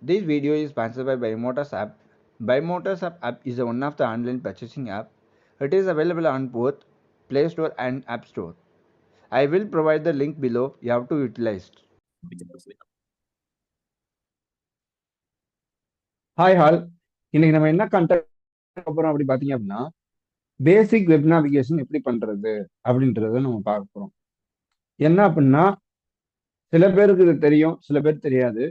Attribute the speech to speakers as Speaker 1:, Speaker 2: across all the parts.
Speaker 1: This video is sponsored by Buymotor's app. Buymotor's app is one of the online purchasing app. It is available on both Play Store and App Store. I will provide the link below. You have to utilize it.
Speaker 2: Hi hall, இன்னைக்கு நம்ம என்ன content போறோம் அப்படி பாத்தீங்க அப்படின்னா, பேசிக் web navigation எப்படி பண்றது அப்படின்றத நம்ம பார்க்க போறோம். என்ன அப்படின்னா, சில பேருக்கு இது தெரியும், சில பேர் தெரியாது.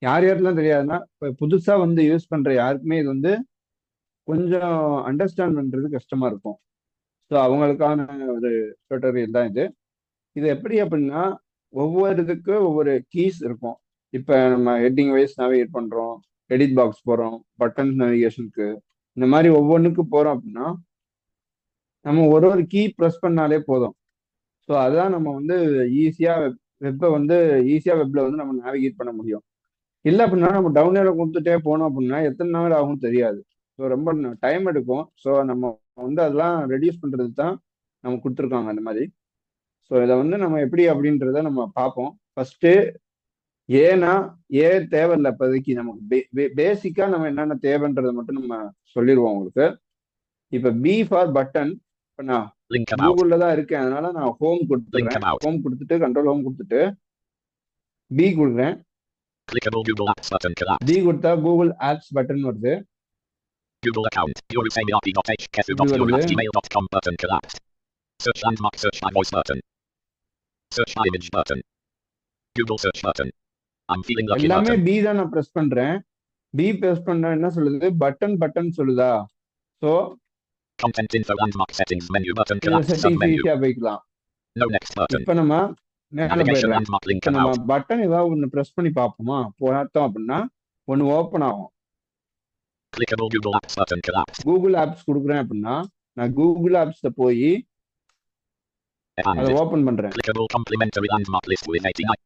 Speaker 2: யார் யாருக்கெல்லாம் தெரியாதுன்னா, இப்ப புதுசா யூஸ் பண்ற யாருக்குமே இது கொஞ்சம் அண்டர்ஸ்டாண்ட் பண்றது கஷ்டமா இருக்கும். ஸோ அவங்களுக்கான ஒரு டுட்டோரியல் தான் இது. இது எப்படி அப்படின்னா, ஒவ்வொரு இதுக்கு ஒவ்வொரு கீஸ் இருக்கும். இப்ப நம்ம ஹெட்டிங் வைஸ் நேவிகேட் பண்றோம், எடிட் பாக்ஸ் போறோம், பட்டன் நேவிகேஷனுக்கு, இந்த மாதிரி ஒவ்வொன்றுக்கு போறோம் அப்படின்னா நம்ம ஒரு கீ ப்ரெஸ் பண்ணாலே போதும். ஸோ அதான் நம்ம ஈஸியா வெப்ல நம்ம நேவிகேட் பண்ண முடியும். இல்லை அப்படின்னா நம்ம டவுன்லோட கொடுத்துட்டே போனோம் அப்படின்னா எத்தனை நாள் ஆகும் தெரியாது. ஸோ ரொம்ப டைம் எடுக்கும். ஸோ நம்ம அதெல்லாம் ரெடியூஸ் பண்றது தான் நம்ம கொடுத்துருக்காங்க அந்த மாதிரி. ஸோ இதை நம்ம எப்படி அப்படின்றத நம்ம பார்ப்போம். ஃபர்ஸ்ட் ஏன்னா தேவையில்லை இப்போதைக்கு நமக்கு பேசிக்கா நம்ம என்னென்ன தேவைன்றதை மட்டும் நம்ம சொல்லிடுவோம் உங்களுக்கு. இப்ப பி ஃபார் பட்டன். இப்ப நான் கூகுள்ல தான் இருக்கேன், அதனால நான் ஹோம் கொடுத்துறேன். ஹோம் கொடுத்துட்டு கண்ட்ரோல் ஹோம் கொடுத்துட்டு பி கொடுக்குறேன். பி கொடுத்தா கூகுள் ஆப்ஸ் பட்டன் வருது.
Speaker 3: Google account. urusami.hkefu.gmail.com button collapsed. Search landmark. Search my voice button. Search my image button. Google search button. I'm feeling lucky
Speaker 2: எல்லாமே
Speaker 3: button.
Speaker 2: பி தான் நான் press பண்றேன். B press பண்ணா என்ன சொல்லுது? பட்டன் சொல்லுதா? So
Speaker 3: content info landmark settings menu button collapsed submenu.
Speaker 2: ஈஸியா போய்க்கலாம்.
Speaker 3: No next button.
Speaker 2: இப்ப நம்ம
Speaker 3: navigation landmark link
Speaker 2: நம்ம
Speaker 3: out.
Speaker 2: பட்டன் ஏதாவது ஒன்னு பிரஸ் பண்ணி பார்ப்போமா? பார்த்தோம் அப்படின்னா ஒன்னு ஓபன் ஆகும்.
Speaker 3: Clickable Google Apps button collapsed.
Speaker 2: Google apps கொடுக்குறேன் அப்படின்னா நான் கூகுள் ஆப்ஸ்ல போய் அதை ஓபன் பண்றேன்.
Speaker 3: Clickable complementary landmark list with 89.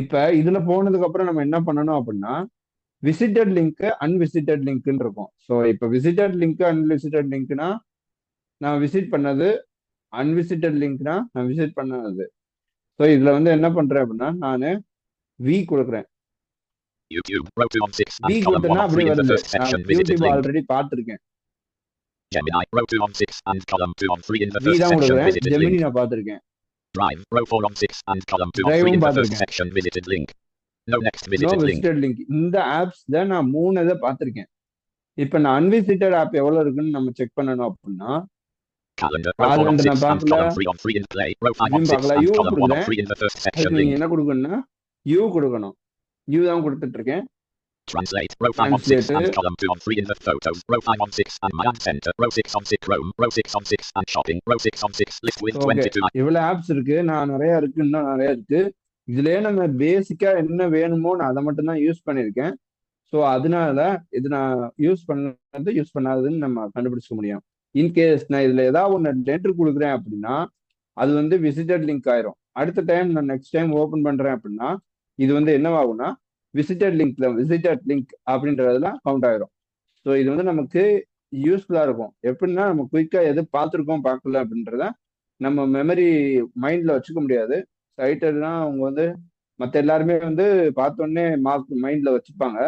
Speaker 2: இப்ப இதுல போனதுக்கு அப்புறம் நம்ம என்ன பண்ணணும் அப்படின்னா விசிட்டட் லிங்க் அன்விசிட்டட் லிங்க்னு இருக்கும். ஸோ இப்போ விசிட்டட் லிங்க் அன்விசிட்டட் லிங்க்னா நான் விசிட் பண்ணது, அன்விசிட்டட் லிங்க்னா நான் விசிட் பண்ணது. ஸோ இதுல என்ன பண்றேன் அப்படின்னா நான் வி கொடுக்குறேன்.
Speaker 3: YouTube row 2 on 6
Speaker 2: V
Speaker 3: and column 1
Speaker 2: கொடுத்தனா
Speaker 3: of 3
Speaker 2: அப்படியே
Speaker 3: in the
Speaker 2: வருது.
Speaker 3: first section
Speaker 2: நான்
Speaker 3: visited
Speaker 2: யூடியூப்
Speaker 3: link.
Speaker 2: ஆல்ரெடி பார்த்திருக்கேன்.
Speaker 3: Gemini row 2 on 6 and column 2 on 3 in the
Speaker 2: V
Speaker 3: first
Speaker 2: தான்
Speaker 3: section
Speaker 2: கொடுக்குறேன்.
Speaker 3: visited
Speaker 2: Gemini
Speaker 3: link.
Speaker 2: நான் பார்த்திருக்கேன்.
Speaker 3: Drive row 4 on 6 and column 2 on 3
Speaker 2: டிரைவும்
Speaker 3: in the first
Speaker 2: பார்த்திருக்கேன்.
Speaker 3: section visited link. No next
Speaker 2: no
Speaker 3: visited link.
Speaker 2: Visited link. இந்த apps தான் நான் 3 இதை பார்த்திருக்கேன். இப்ப நான் அன்விசிட்டட் ஆப் எவ்வளவு இருக்குன்னு நம்ம செக் பண்ணணும் அப்படின்னா
Speaker 3: Calendar row 4 on 6 and column 3 on 3 in play. Row 5 on 6 and column 1 on 3 in the first section
Speaker 2: அதுக்கு நீங்க
Speaker 3: link.
Speaker 2: என்ன கொடுக்கணும்னா யூ கொடுக்கணும். யூ தான் கொடுத்துட்டு இருக்கேன்.
Speaker 3: Translate row 5 on 6 and column 2 on 3 in the photos. Row 5 on 6 and my ad center. Row 6 on 6 Chrome. Row 6 on 6 and shopping. Row 6 on 6 list with 22.
Speaker 2: இவ்வளவு apps இருக்கு. நான் நிறைய இருக்கு, இன்னும் நிறைய இருக்கு. இதுலயே நம்ம பேசிக்கா என்ன வேணுமோ நான் அதை மட்டும் தான் யூஸ் பண்ணிருக்கேன். ஸோ அதனால இது நான் யூஸ் பண்ணாததுன்னு நம்ம கண்டுபிடிச்சிக்க முடியும். இன்கேஸ் நான் இதுல ஏதாவது ஒன்று லெட்டர் கொடுக்குறேன் அப்படின்னா அது விசிட்டட் லிங்க் ஆயிரும். அடுத்த டைம் நான் நெக்ஸ்ட் டைம் ஓபன் பண்றேன் அப்படின்னா இது என்னவாகும்னா விசிட்டட் லிங்க் அப்படின்றதுல கவுண்ட் ஆயிரும். ஸோ இது நமக்கு யூஸ்ஃபுல்லா இருக்கும். எப்படின்னா நம்ம குயிக்கா எது பார்த்துருக்கோம் பார்க்கல அப்படின்றத நம்ம மெமரி மைண்ட்ல வச்சுக்க முடியாது. ரைட்டர்னா அவங்க மற்ற எல்லாருமே பார்த்தோன்னே மார்க் மைண்ட்ல வச்சுப்பாங்க.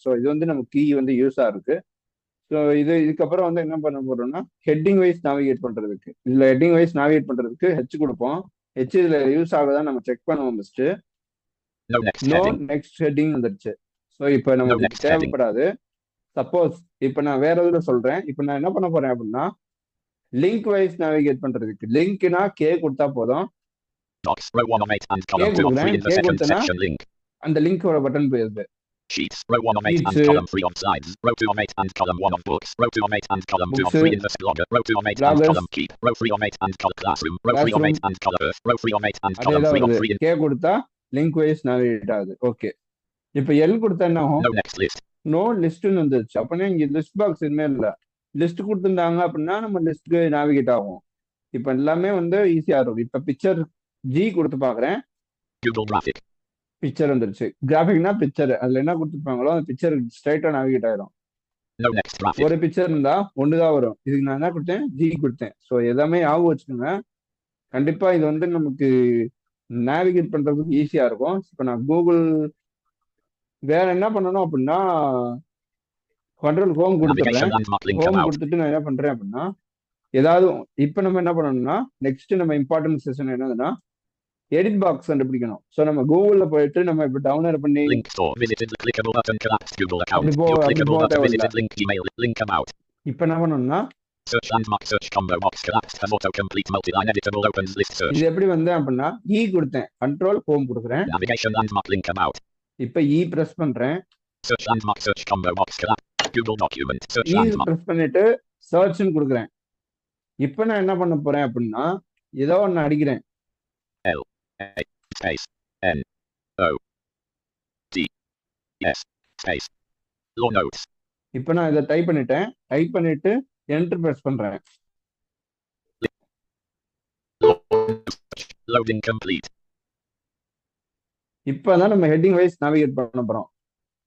Speaker 2: ஸோ இது நம்ம கீ யூஸா இருக்கு. ஸோ இதுக்கப்புறம் என்ன பண்ண போறோம்னா ஹெட்டிங் வைஸ் நேவிகேட் பண்றதுக்கு, இதுல ஹெட்டிங் வைஸ் நேவிகேட் பண்றதுக்கு ஹெச் கொடுப்போம். ஹெச் இதுல யூஸ் ஆகுதான் நம்ம செக் பண்ணுவோம் ஃபர்ஸ்ட்.
Speaker 3: No
Speaker 2: next heading வந்துருச்சு. ஸோ இப்போ நமக்கு தேவைப்படாது. சப்போஸ் இப்போ நான் வேற எதுல சொல்றேன். இப்போ நான் என்ன பண்ண போறேன் அப்படின்னா லிங்க் வைஸ் நேவிகேட் பண்றதுக்கு லிங்க்னா கே கொடுத்தா போதும்.
Speaker 3: row 1 on 8 and column 2 on 3 in the second section link.
Speaker 2: அந்த லிங்கோட பட்டன் போயிருது.
Speaker 3: Sheets row 1 on 8 and column 3 on slides. Row 2 on 8 and column 1 on books. Row 2 on 8 and column 2 on 3 in the blogger. Row 2 on 8 and column keep. Row 3 on 8 and column classroom. Row 3 on 8 and column earth. Row 3 on 8 and column 3 on 3 in
Speaker 2: K கொடுத்தா link wise navigate ஆகுது. Okay, இப்போ L கொடுத்தா என்ன ஆகும்?
Speaker 3: no next list.
Speaker 2: No லிஸ்ட்னு வந்துருச்சு. அப்படின்னா இங்க list box எதுவுமே இல்லை. லிஸ்ட் கொடுத்துருந்தாங்க அப்படின்னா நம்ம லிஸ்ட்க்கு நேவிகேட் ஆகும். இப்போ எல்லாமே ஈஸியா இருக்கும். இப்போ பிக்சர் ஜி கொடுத்து பாக்குறேன்.
Speaker 3: Google graphic.
Speaker 2: பிக்சர் வந்துருச்சு. கிராஃபிக்னா பிக்சர், அதுல என்ன கொடுத்துருப்பாங்களோ அந்த பிக்சர் ஸ்ட்ரைட்டா நேவிகேட் ஆயிரும்.
Speaker 3: No next graphic.
Speaker 2: ஒரு பிக்சர் இருந்தா ஒண்ணுதான் வரும். இதுக்கு நான் என்ன கொடுத்தேன்? ஜி கொடுத்தேன். ஸோ எல்லாமே ஞாபகம் வச்சுக்கோங்க. கண்டிப்பா இது நமக்கு நேவிகேட் பண்றதுக்கு ஈஸியா இருக்கும். இப்போ நான் கூகுள் வேற என்ன பண்ணணும் அப்படின்னா கண்ட்ரோல் ஹோம் கொடுத்துட்றேன்.
Speaker 3: Navigation landmark link
Speaker 2: home
Speaker 3: about.
Speaker 2: கொடுத்துட்டு நான் என்ன பண்றேன் அப்படின்னா ஏதாவது இப்போ நம்ம என்ன பண்ணணும்னா நெக்ஸ்ட் நம்ம இம்பார்ட்டன்ட் செஷன் என்னதுன்னா எடிட் பாக்ஸ் கண்டுபிடிக்கணும். ஸோ நம்ம கூகுளில் போயிட்டு நம்ம இப்போ டவுன்லோட் பண்ணி
Speaker 3: Link store visited clickable button collapsed Google account.
Speaker 2: அப்படி
Speaker 3: Your
Speaker 2: போக
Speaker 3: clickable button
Speaker 2: தேவையில்ல.
Speaker 3: visited link Gmail link about.
Speaker 2: இப்போ என்ன பண்ணணும்னா
Speaker 3: Search landmark search combo box collapsed has autocomplete multi-line editable opens list search.
Speaker 2: இது எப்படி வந்தேன் அப்படின்னா கொடுத்தேன், கண்ட்ரோல் ஹோம் கொடுக்குறேன்.
Speaker 3: Navigation landmark link about.
Speaker 2: இப்போ பிரஸ் பண்றேன்.
Speaker 3: Search landmark search combo box collapsed. Google document search landmark.
Speaker 2: Press பண்ணிட்டு சர்ச்னு கொடுக்குறேன். இப்போ நான் என்ன பண்ண போறேன் அப்படின்னா ஏதோ ஒன்று அடிக்கிறேன்.
Speaker 3: L A space N O T S space law notes.
Speaker 2: இப்போ நான் இதை டைப் பண்ணிட்டு என்டர் பிரஸ் பண்றேன்.
Speaker 3: Loading complete.
Speaker 2: இப்பதான் நம்ம ஹெட்டிங் வைஸ் நேவிகேட் பண்ண போறோம்.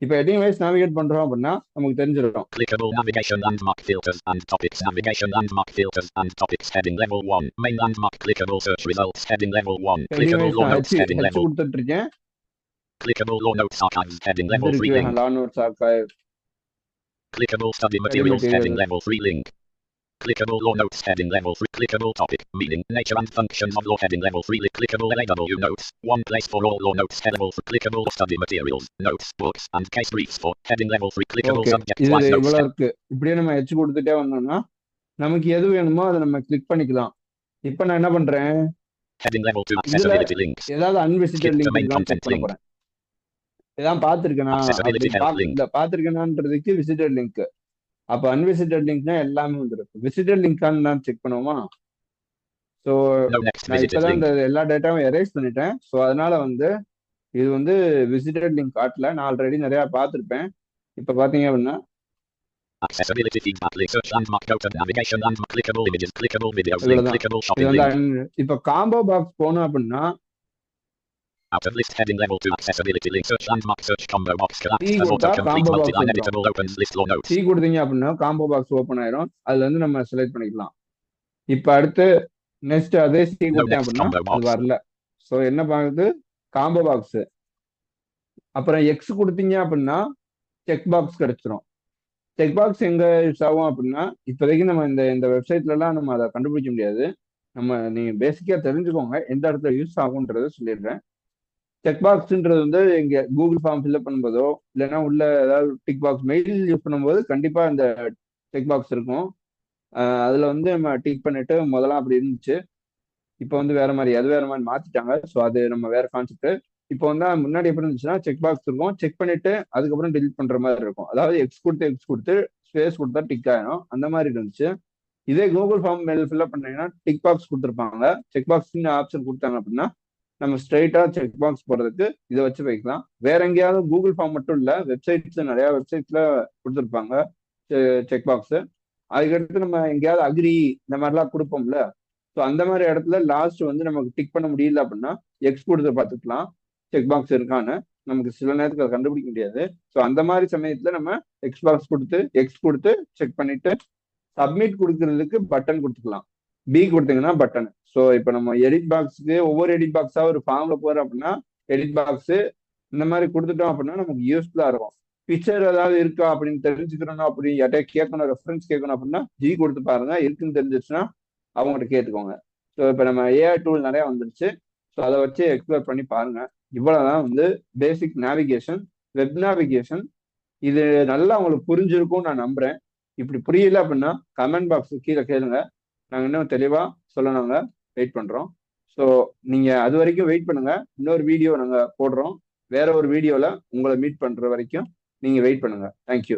Speaker 2: இப்போ ஹெட்டிங் வைஸ் நேவிகேட் பண்றோம் அப்படின்னா நமக்கு தெரிஞ்சிடும்.
Speaker 3: Clickable navigation landmark filters and topics. Navigation landmark filters and topics. Heading level 1. Main landmark clickable search results. Heading level 1. Clickable law notes. Heading level.
Speaker 2: கொடுத்துட்டு இருக்கேன்.
Speaker 3: Clickable law notes archives. Heading level 3 link.
Speaker 2: law notes archive.
Speaker 3: Clickable study materials. Heading level 3 link. Clickable law notes. Heading level 3. Clickable topic. Meaning, nature and functions of law. Heading level 3. Clickable LAW notes. One place for all law notes. Level 3. Clickable study materials. Notes, books, and case briefs for. Heading level 3. Clickable subject.
Speaker 2: இது இவ்வளவு இருக்கு. இப்படியே நம்ம H கொடுத்துட்டே வந்தோம்னா நமக்கு எது வேணுமோ அதை நம்ம கிளிக் பண்ணிக்கலாம். இப்போ நான் என்ன பண்றேன்?
Speaker 3: Heading level 2 accessibility links.
Speaker 2: ஏதாவது அன்விசிட்டட் லிங்க் செக் பண்ண போறேன். இதான் பார்த்திருக்கேனான்றதுக்கு விசிட்டட் லிங்க். அப்ப அன்விசிட்டட் லிங்க்னா எல்லாமே வந்துருக்கு. விசிட்டட் லிங்கான்னு செக் பண்ணுவோமா? ஸோ நான் இப்பதான் இந்த எல்லா டேட்டாவும் எரேஸ் பண்ணிட்டேன். ஸோ அதனால இது விசிட்டட் லிங்க் காட்டல. நான் ஆல்ரெடி நிறைய பார்த்துருப்பேன். இப்ப பாத்தீங்க அப்படின்னா
Speaker 3: accessibility feedback link search landmark go to navigation landmark clickable images clickable videos link clickable shopping link.
Speaker 2: இப்ப காம்போ பாக்ஸ் போனோம் அப்படின்னா
Speaker 3: out of list heading level 2 accessibility link search landmark search combo box collapsed has autocomplete multi-line editable opens list law notes.
Speaker 2: கொடுத்தீங்க அப்படின்னா combo box open ஆயிரும். அதுல நம்ம select பண்ணிக்கலாம். இப்ப அடுத்து நெக்ஸ்ட் அதே கொடுத்தேன் அப்படின்னா அது வரல. சோ என்ன பாக்குது? Combo box. அப்புறம் எக்ஸ் கொடுத்தீங்க அப்படின்னா செக் பாக்ஸ் கிடைச்சிரும். செக் பாக்ஸ் எங்க யூஸ் ஆகும் அப்படின்னா இப்போதைக்கு நம்ம இந்த வெப்சைட்ல எல்லாம் நம்ம அதை கண்டுபிடிக்க முடியாது. நீங்க பேசிக்கா தெரிஞ்சுக்கோங்க எந்த இடத்துல யூஸ் ஆகுன்றதை சொல்லிடுறேன். செக் பாக்ஸ்ன்றது இங்க கூகுள் ஃபார்ம் ஃபில்அப் பண்ணும்போதோ இல்லைன்னா உள்ள ஏதாவது டிக் பாக்ஸ் மெயில் யூஸ் பண்ணும்போது கண்டிப்பா இந்த செக் பாக்ஸ் இருக்கும். அதுல நம்ம டிக் பண்ணிட்டு முதல்ல அப்படி இருந்துச்சு. இப்போ வேற மாதிரி அது வேற மாதிரி மாத்திட்டாங்க. ஸோ அது நம்ம வேற கான்செப்ட். இப்போ முன்னாடி எப்படி இருந்துச்சுன்னா செக் பாக்ஸ் இருக்கும், செக் பண்ணிட்டு அதுக்கப்புறம் டெலிட் பண்ற மாதிரி இருக்கும். அதாவது எக்ஸ் கொடுத்து ஸ்பேஸ் கொடுத்தா டிக் ஆயிடும். அந்த மாதிரி இருந்துச்சு. இதே கூகுள் ஃபார்ம் மெயில் ஃபில்அப் பண்ணீங்கன்னா டிக் பாக்ஸ் கொடுத்துருப்பாங்க. செக் பாக்ஸ் ஆப்ஷன் கொடுத்தாங்க அப்படின்னா நம்ம ஸ்ட்ரைட்டா செக் பாக்ஸ் போடுறதுக்கு இதை வச்சு வைக்கலாம். வேற எங்கேயாவது கூகுள் ஃபார்ம் மட்டும் இல்ல, வெப்சைட்ஸ்ல நிறைய வெப்சைட்ஸ்ல கொடுத்துருப்பாங்க செக் பாக்ஸ். அதுக்கடுத்து நம்ம எங்கேயாவது அக்ரி இந்த மாதிரிலாம் கொடுப்போம்ல. ஸோ அந்த மாதிரி இடத்துல லாஸ்ட் நமக்கு டிக் பண்ண முடியல அப்படின்னா எக்ஸ் கொடுத்து பார்த்துக்கலாம் செக் பாக்ஸ் இருக்கான்னு. நமக்கு சில நேரத்துக்கு அதை கண்டுபிடிக்க முடியாது. ஸோ அந்த மாதிரி சமயத்துல நம்ம எக்ஸ் கொடுத்து செக் பண்ணிட்டு சப்மிட் கொடுக்கறதுக்கு பட்டன் கொடுத்துக்கலாம். பி கொடுத்தீங்கன்னா பட்டன். ஸோ இப்போ நம்ம எடிட் பாக்ஸுக்கு ஒவ்வொரு எடிட் பாக்ஸா ஒரு ஃபார்ம்ல போறோம் அப்படின்னா எடிட் பாக்ஸ் இந்த மாதிரி கொடுத்துட்டோம் அப்படின்னா நமக்கு யூஸ்ஃபுல்லா இருக்கும். பிக்சர் ஏதாவது இருக்கா அப்படின்னு தெரிஞ்சுக்கணும், அப்படி யார்ட்டையா கேட்கணும், ரெஃபரன்ஸ் கேட்கணும் அப்படின்னா ஜி கொடுத்து பாருங்க. இருக்குன்னு தெரிஞ்சிச்சுன்னா அவங்ககிட்ட கேட்டுக்கோங்க. ஸோ இப்போ நம்ம ஏஐ டூல் நிறைய வந்துருச்சு. ஸோ அதை வச்சு எக்ஸ்ப்ளோர் பண்ணி பாருங்க. இவ்வளவுதான் பேசிக் நேவிகேஷன், வெப் நேவிகேஷன். இது நல்லா உங்களுக்கு புரிஞ்சிருக்கும்னு நான் நம்புறேன். இப்படி புரியல அப்படின்னா கமெண்ட் பாக்ஸ் கீழே கேளுங்க. நாங்கள் இன்னும் தெளிவா சொல்லணுங்க வெயிட் பண்றோம். ஸோ நீங்க அது வரைக்கும் வெயிட் பண்ணுங்க. இன்னொரு வீடியோ நாங்கள் போடுறோம். வேற ஒரு வீடியோல உங்களை மீட் பண்ற வரைக்கும் நீங்க வெயிட் பண்ணுங்க. தேங்க்யூ.